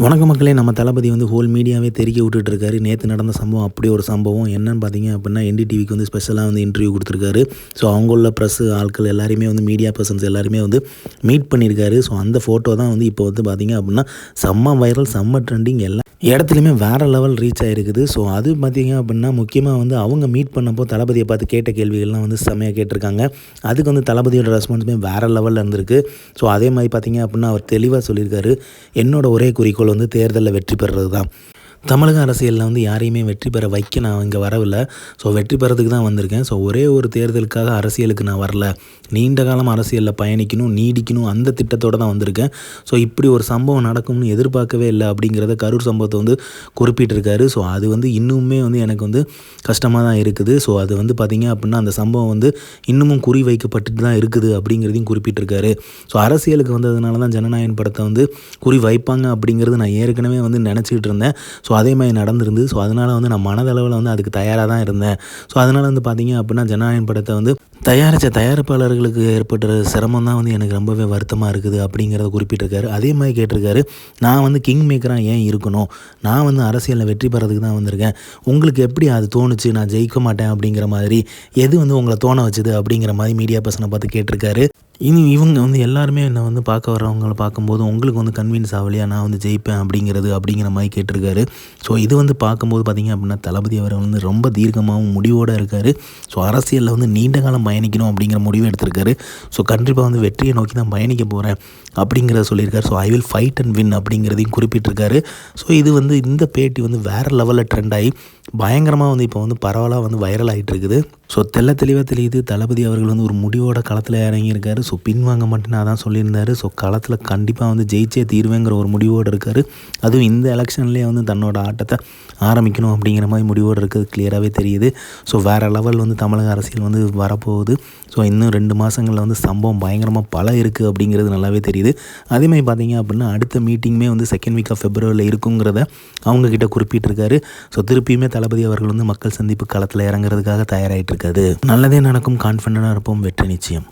வணக்க மக்களே, நம்ம தளபதி வந்து ஹோல் மீடியாவே தெறிக்க விட்டுட்டு இருக்காரு. நேற்று நடந்த சம்பவம் அப்படி ஒரு சம்பவம். என்னன்னு பார்த்தீங்க அப்படின்னா, என்டிடிவிக்கு வந்து ஸ்பெஷலாக வந்து இன்டர்வியூ கொடுத்துருக்காரு. ஸோ அவங்க உள்ள ப்ரெஸ்ஸு ஆட்கள் எல்லாருமே வந்து மீடியா பர்சன்ஸ் எல்லாருமே வந்து மீட் பண்ணியிருக்காரு. ஸோ அந்த ஃபோட்டோ தான் வந்து இப்போ வந்து பார்த்தீங்க அப்படின்னா செம்ம வைரல், செம்ம ட்ரெண்டிங், எல்லா இடத்துலையுமே வேறு லெவல் ரீச் ஆகிருக்குது. ஸோ அது பார்த்திங்க அப்படின்னா முக்கியமாக வந்து அவங்க மீட் பண்ணப்போ தளபதியை பார்த்து கேட்ட கேள்விகள்லாம் வந்து செம்மையாக கேட்டிருக்காங்க. அதுக்கு வந்து தளபதியோட ரெஸ்பான்ஸுமே வேறு லெவலில் இருந்திருக்கு. ஸோ அதே மாதிரி பார்த்திங்க அப்படின்னா அவர் தெளிவாக சொல்லியிருக்காரு, என்னோட ஒரே குறிக்கோள் வந்து தேர்தலில் வெற்றி பெறுறது தான். தமிழக அரசியலில் வந்து யாரையுமே வெற்றி பெற வைக்க நான் இங்கே வரவில்லை. ஸோ வெற்றி பெறதுக்கு தான் வந்திருக்கேன். ஸோ ஒரே ஒரு தேர்தலுக்காக அரசியலுக்கு நான் வரல. நீண்ட காலம் அரசியலில் பயணிக்கணும், நீடிக்கணும், அந்த திட்டத்தோடு தான் வந்திருக்கேன். ஸோ இப்படி ஒரு சம்பவம் நடக்கும்னு எதிர்பார்க்கவே இல்லை அப்படிங்கிறத கரூர் சம்பவத்தை வந்து குறிப்பிட்டிருக்காரு. ஸோ அது வந்து இன்னுமே வந்து எனக்கு வந்து கஷ்டமாக தான் இருக்குது. ஸோ அது வந்து பார்த்திங்க அப்படின்னா அந்த சம்பவம் வந்து இன்னமும் குறி வைக்கப்பட்டுட்டு தான் இருக்குது அப்படிங்கிறதையும் குறிப்பிட்டிருக்காரு. ஸோ அரசியலுக்கு வந்ததுனால தான் ஜனநாயகன் படத்தை வந்து குறி வைப்பாங்க அப்படிங்கிறது நான் ஏற்கனவே வந்து நினச்சிக்கிட்டு இருந்தேன். ஸோ அதே மாதிரி நடந்துருந்து. ஸோ அதனால் வந்து நான் மனதளவில் வந்து அதுக்கு தயாராக தான் இருந்தேன். ஸோ அதனால் வந்து பார்த்திங்க அப்படின்னா ஜனநாயகன் படத்தை வந்து தயாரித்த தயாரிப்பாளர்களுக்கு ஏற்பட்ட சிரமம் தான் வந்து எனக்கு ரொம்பவே வருத்தமாக இருக்குது அப்படிங்கிறத குறிப்பிட்டிருக்காரு. அதே மாதிரி கேட்டிருக்காரு, நான் வந்து கிங் மேக்கராக ஏன் இருக்கணும், நான் வந்து அரசியலில் வெற்றி பெறதுக்கு தான் வந்திருக்கேன். உங்களுக்கு எப்படி அது தோணுச்சு நான் ஜெயிக்க மாட்டேன் அப்படிங்கிற மாதிரி, எது வந்து உங்களை தோண வச்சுது அப்படிங்கிற மாதிரி மீடியா பர்சனை பார்த்து கேட்டிருக்காரு. இவங்க வந்து எல்லாருமே என்னை வந்து பார்க்க வர்றவங்களை பார்க்கும்போது உங்களுக்கு வந்து கன்வின்ஸ் ஆகலையா நான் வந்து ஜெயிப்பேன் அப்படிங்கிற மாதிரி கேட்டிருக்காரு. ஸோ இது வந்து பார்க்கும்போது பார்த்திங்க அப்படின்னா தளபதி அவர்கள் வந்து ரொம்ப தீர்க்கமாகவும் முடிவோடு இருக்கார். ஸோ அரசியலில் வந்து நீண்ட காலம் பயணிக்கணும் அப்படிங்கிற முடிவு எடுத்திருக்காரு. ஸோ கண்டிப்பாக வந்து வெற்றியை நோக்கி தான் பயணிக்க போகிறேன் அப்படிங்கிறத சொல்லியிருக்காரு. So I will fight and win அப்படிங்கிறதையும் குறிப்பிட்டிருக்காரு. ஸோ இது வந்து இந்த பேட்டி வந்து வேறு லெவலில் ட்ரெண்ட் ஆகி பயங்கரமாக வந்து இப்போ வந்து பரவலாக வந்து வைரல் ஆகிட்டு இருக்குது. ஸோ தெளிவாக தெரியுது தளபதி அவர்கள் வந்து ஒரு முடிவோட களத்தில் இறங்கியிருக்காரு. ஸோ பின்வாங்க மட்டும் நான் தான் சொல்லியிருந்தார். ஸோ களத்தில் கண்டிப்பாக வந்து ஜெயிச்சே தீர்வேங்கிற ஒரு முடிவோடு இருக்கார். அதுவும் இந்த எலெக்ஷன்லேயே வந்து தன்னோட ஆட்டத்தை ஆரம்பிக்கணும் அப்படிங்கிற மாதிரி முடிவோடு இருக்கிறது கிளியராகவே தெரியுது. ஸோ வேறு லெவல் வந்து தமிழக அரசியல் வந்து வரப்போகுது. ஸோ இன்னும் 2 மாதங்களில் வந்து சம்பவம் பயங்கரமாக பல இருக்குது அப்படிங்கிறது நல்லாவே தெரியுது. அதேமாதிரி பார்த்திங்க அப்படின்னா அடுத்த மீட்டிங்குமே வந்து செகண்ட் வீக் ஆஃப் ஃபெப்ரவரியில் இருக்குங்கிறத அவங்கக்கிட்ட குறிப்பிட்டிருக்காரு. ஸோ திருப்பியுமே தளபதி அவர்கள் வந்து மக்கள் சந்திப்பு களத்தில் இறங்குறதுக்காக தயாராகிட்டு இருக்காது. நல்லதே நடக்கும், கான்ஃபிடண்ட்டாக இருப்போம், வெற்றி நிச்சயம்.